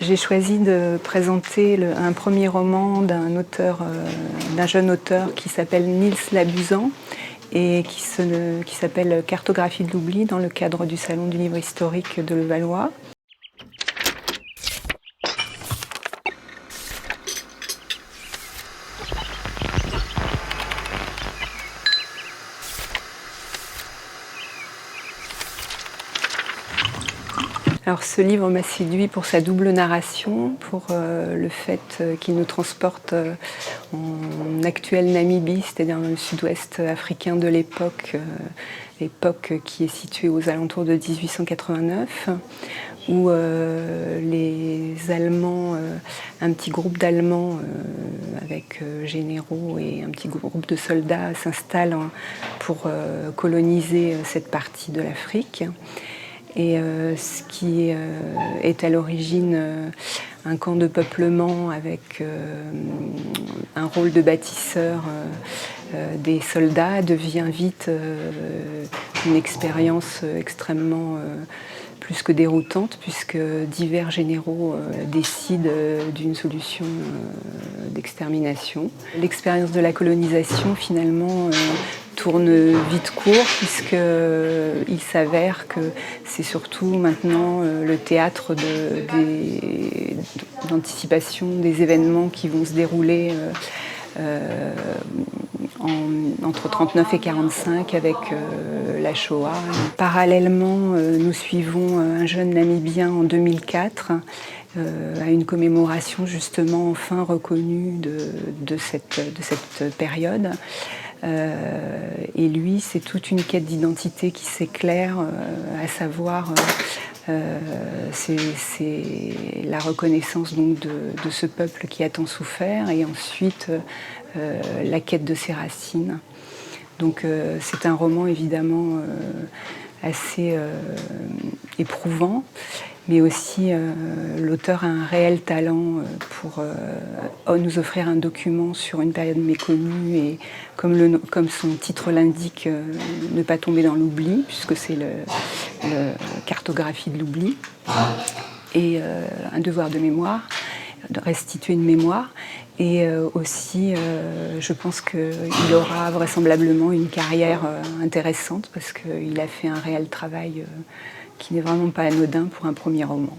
J'ai choisi de présenter un premier roman d'un jeune auteur qui s'appelle Nils Labuzan et qui s'appelle Cartographie de l'oubli dans le cadre du Salon du livre historique de Levallois. Alors ce livre m'a séduit pour sa double narration, pour le fait qu'il nous transporte en actuelle Namibie, c'est-à-dire dans le sud-ouest africain de l'époque, l'époque qui est située aux alentours de 1889, où les Allemands, un petit groupe d'Allemands avec généraux et un petit groupe de soldats s'installent pour coloniser cette partie de l'Afrique. Et ce qui est à l'origine un camp de peuplement avec un rôle de bâtisseur des soldats devient vite une expérience extrêmement plus que déroutante, puisque divers généraux décident d'une solution d'extermination. L'expérience de la colonisation finalement tourne vite court, puisqu'il s'avère que c'est surtout maintenant le théâtre d'anticipation des événements qui vont se dérouler entre 1939 et 1945 avec la Shoah. Parallèlement, nous suivons un jeune Namibien en 2004 à une commémoration justement enfin reconnue de cette période. Et lui, c'est toute une quête d'identité qui s'éclaire, à savoir c'est la reconnaissance donc de ce peuple qui a tant souffert, et ensuite la quête de ses racines. Donc c'est un roman évidemment assez éprouvant, mais aussi l'auteur a un réel talent pour nous offrir un document sur une période méconnue et, comme son titre l'indique, ne pas tomber dans l'oubli, puisque c'est le cartographie de l'oubli, et un devoir de mémoire, de restituer une mémoire. Et aussi, je pense qu'il aura vraisemblablement une carrière intéressante, parce qu'il a fait un réel travail qui n'est vraiment pas anodin pour un premier roman.